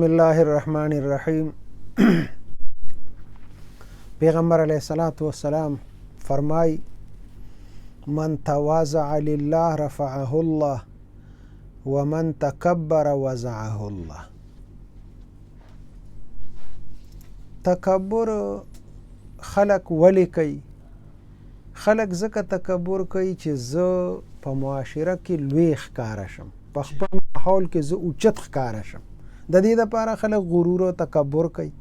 بسم الله الرحمن الرحیم. پیغمبر علیه الصلاة والسلام فرمای من تواضع لله رفعه الله ومن تکبر وضعه الله. تکبر خلق ولی کوي؟ خلق ځکه تکبر کوي چې زه په معاشره کې لوی ښکاره شم، په خپل ماحول کې زه اوچت ښکاره شم. د دې لپاره خلک غرور او تکبر کوي.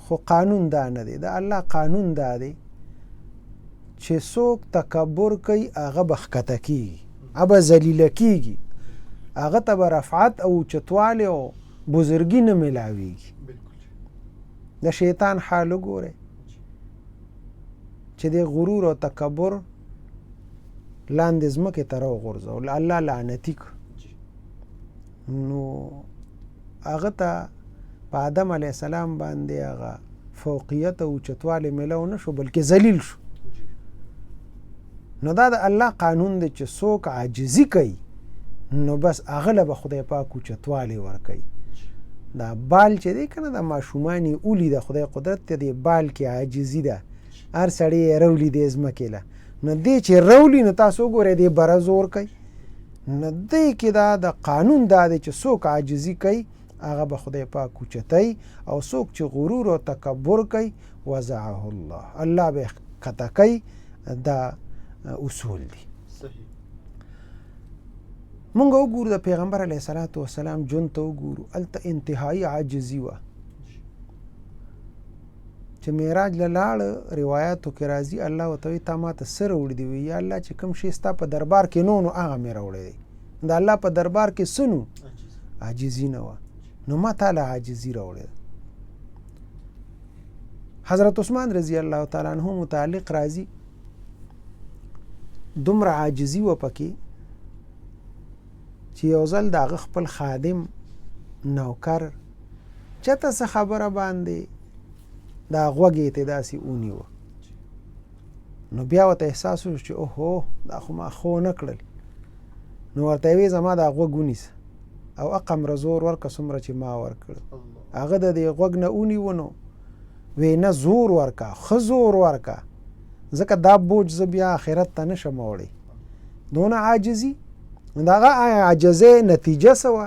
خو قانون دا نه دی. د الله قانون دا دی چې څوک تکبر کوي هغه به ښکته کېږي، هغه به ذلیله کېږي، هغه ته به رفعت او اوچتوالی او بزرګي نه میلاویږي. د شیطان حال وګورئ چې د غرور او تکبر لاندې ځمکې ته راوغورځول، الله لعنتي کړ. نو هغه ته په آدم علیه السلام باندې هغه فوقیت او اوچتوالی میلاو نه شو، بلکې ذلیل شو. نو دا د الله قانون دی چې څوک عاجزي کوي نو بس هغه له به خدای پاک اوچتوالی ورکوي. دا بال چې دی که نه، د ماشومان یې اولی د خدای قدرت ته دی بال کې عاجزي ده. هر سړی یې رولی دی ځمکې له، نو دی چې رولی نو تاسو وګورئ دی بره زور کوي. نو دی کې دا د قانون دا دی چې څوک عاجزي کوي هغه به خدای پاک اوچتوي، او څوک چې غرور او تکبر کوي وضعه الله، الله به ښکته کوي. دا اصول دي. مونږ وګورو د پیغمبر علیه الصلاة والسلام ژوند ته وګورو، هلته انتهایی عاجزي وه. چې معراج له لاړه روایاتو کې راځي الله ورته وایي تا ما ته څه راوړي دي؟ وایي یا الله چې کوم شی ستا په دربار کې نو هغه مې راوړی دی. د الله په دربار کې څه نو؟ عاجزي نه وه. نو ما تا له عاجزي راوړې ده. حضرت عثمان رضی الله تعالی عنه متعلق راځي دومره عاجزي وه پکې چې یو ځل د هغه خپل خادم نوکر چېرته څه خبره باندې دا غوږ یې ته داسې ونیوه. نو بیا ورته احساس وشو چې اوهو دا خو ما خو نه کړل. نو ورته یې ویې زما دا غوږ ونیسه او اقمره زور ورکړه څومره چې ما ورکړه. هغه د دې غوږ نه ونیوه نو وی نه زور ورکه، ښه زور ورکه، ځکه دا بوج زه بیا آخرت ته نشم وړی. دونه عاجزي. د هغه عاجزۍ نتیجه څه وه؟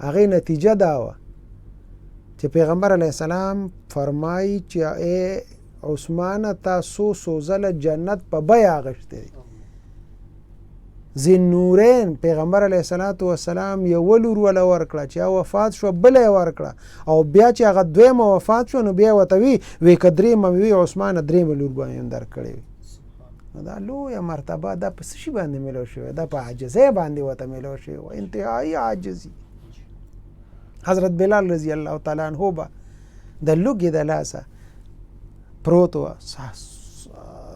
هغې نتیجه دا وه چې پیغمبر علیه السلام فرمایي چې ای عثمانه تا څو ځله جنت په بیه اخیستی دی. ذی پیغمبر علیه الصلاة والسلام یوه لور وله ورکړه چې وفات شوه، بله یې ورکړه، او بیا چې هغه دویمه وفات شوه نو بیا ورته وی که درېیمه مې وي عثمانه درېیمه لور به مې درکړې وي. نو دا لویه مرتبه دا په څه شي باندې میلاو شوې؟ دا په عاجزۍ باندې ورته میلاو شوې وه، انتهایي عاجزي. حضرت بلال رضی الله تعالی عنه به د لوږې د لاسه پروت وه،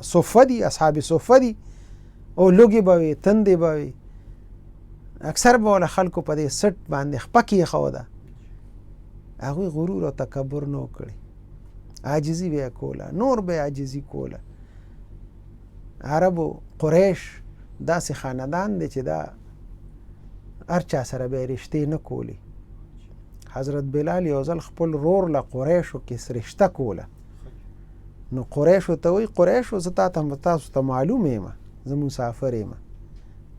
صفه دي، اصحاب صفه دي، او لوږې به وي، تندې به وي، اکثر به وله خلکو په دې سټ باندې خپه کېښوده. هغوی غرور او تکبر نه کړی، عاجزي به یې کوله، نور به یې عاجزي کوله. عربو قریش داسې خاندان دی چې دا هر چا سره به یې رشتې نه کولې. حضرت بلال یو ځل خپل رور له قریشو کې رشته کوله. نو قریشو ته وایي قریشو زه تاسو ته معلوم یم، زه مسافر یم،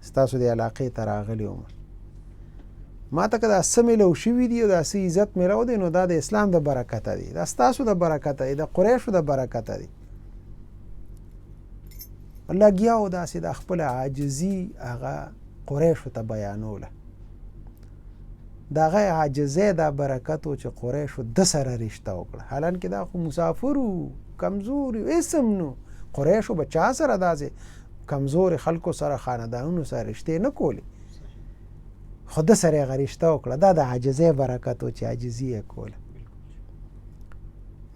ستاسو د علاقې ته راغلی یم، ما ته که دا څه میلاو شوي دي او دا څه عزت میلاو دی نو دا د اسلام د برکته دی، دا ستاسو د برکته دی، د قریشو د برکته دی. لګیا و داسې د خپله عاجزي هغه قریشو ته بیانوله. د هغه عاجزۍ دا برکت و چې قریشو ده سره رشته وکړه. حالانکې دا خو مسافر و، کمزور و، اسم نو قریشو به چا سره داسې کمزور خلکو سره خاندانونو سره رشتې نه کولې، خو ده سره یې هغه رشته وکړه. دا د عاجزۍ برکت و چې عاجزي یې کوله.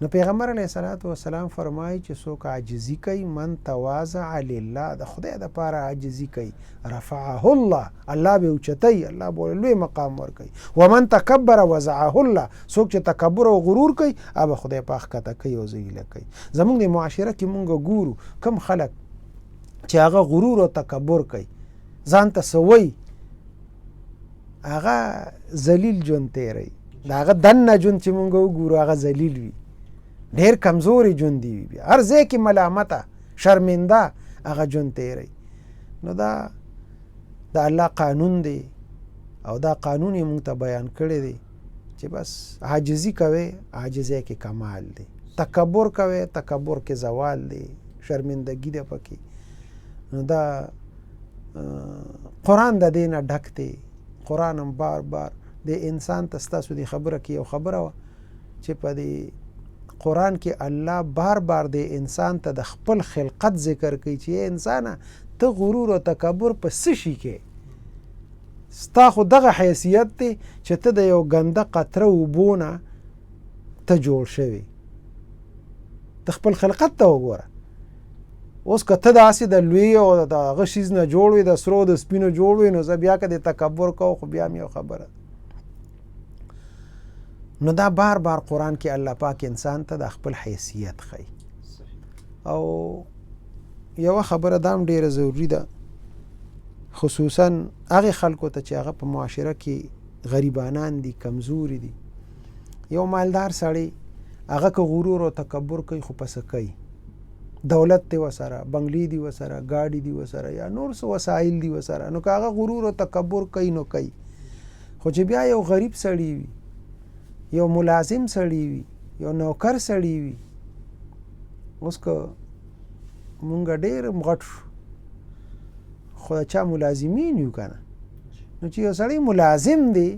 نو پیغمبر علیه الصلاة والسلام فرمایي چې څوک عاجزي کوي من تواضع لله، د خدای دپاره عاجزي کوي رفعه الله، الله به اوچتوي، الله به لوی مقام ورکوي. ومن تکبر وضعه الله، څوک چې تکبر او غرور کوي هغه به خدای پاک ښکته کوي او ذلیله کوي. زموږ د معاشره کې مونږ ګورو کم خلک چې هغه غرور او تکبر کوي، ځان ته څه وایي هغه ذلیل ژوند تیری د هغه دننه ژوند چې مونږ وګورو هغه ذلیل وي ډېر کمزوري ژوند وي بیا هر ځای کې ملامته شرمنده هغه ژوند تیری نو دا د الله قانون دی او دا قانون یې مونږ ته بیان کړی دی چې بس عاجزي کوئ عاجزۍ کې کمال دی تکبر کوئ تکبر کې زوال دی شرمندګي ده پکې نو دا قرآن د دې نه ډک دی قرآن هم بار بار د انسان ته ستاسو د خبره کې یو خبره وه چې په دې قرآن کې الله بار بار د انسان ته د خپل خلقت ذکر کوي چې انسانه ته غرور او تکبر په څه شي کې ستا خو دغه حیثیت دی چې ته د یو ګنده قطره اوبو نه ته جوړ شوی ته خپل خلقت ته وګوره اوس که ته داسې د لوی او د هغه شیز نه جوړ وي د سرو د سپینو جوړ وي نو زه بیا که د تکبر کوو خو بیا هم یو خبره نو دا بار بار قرآن کې الله پاک انسان ته د خپل حیثیت ښیي او یوه خبره دا هم ډیره ضروري ده خصوصا هغې خلکو ته چې هغه په معاشره کې غریبانان دي کمزوري دي یو مالدار سړی هغه که غرور او تکبر کوي خو پسه کوي دولت دی وسره بنگلې دی وسره گاډي دی وسره یا نور څه وسایل دی وسره نو که هغه غرور او تکبر کوي نو کوي خو چې بیا یو غریب سړی وي یو ملازم سړی وي یو نوکر سړی وي اوس که مونږ ډېر غټ شو خو د چا ملازمین یو که نه نو چې یو سړی ملازم دی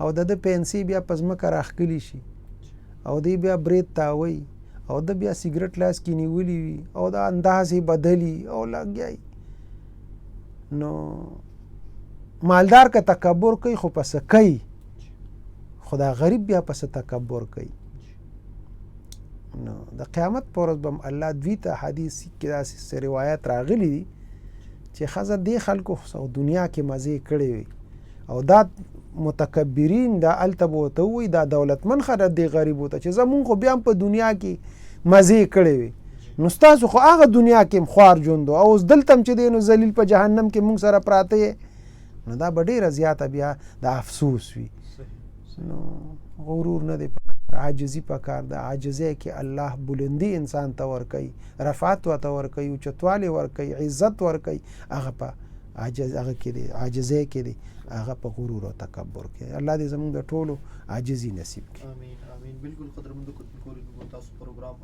او د پنسي بیا په ځمکه راښکلي شي او دی بیا برید تاوی او د بیا سیګرټ لاس کې نیولی وي او د اندازې بدلی او لګیای نو مالدار که تکبر کوي خو پسه کوي خو دا غریب بیا پسه تکبر کوي نو د قیامت په ورځ به الله دوی ته حدیث کې داسې روایت راغلی دي چې ښځه دې خلکو خو دنیا کې مزې کړې وي او دا متکبرین دا هلته به ورته ووایي دا دولتمند خلک دې غریبو ته چې زمونږ خو بیا هم په دنیا کې مزې کړې وي نو ستاسو خو هغه دنیا کې هم خوار ژوند و او اوس دلته هم چې دی نو ذلیل په جهنم کې مونږ سره پراته یې نو دا به ډېره زیاته بیا د افسوس وي نو غرور نه دی پکار عاجزي پکار ده عاجزۍ کې الله بلندي انسان ته ورکوي رفعت ورته ورکوي اوچتوالی ورکوي عزت ورکوي هغه په هغه کې دی عاجزۍ کې دی هغه په غرور او تکبر کې الله دې زموږ د ټولو عاجزي نصیب کړي آمین آمین بالکل قدرمنو کتونکو تاسو پروګرام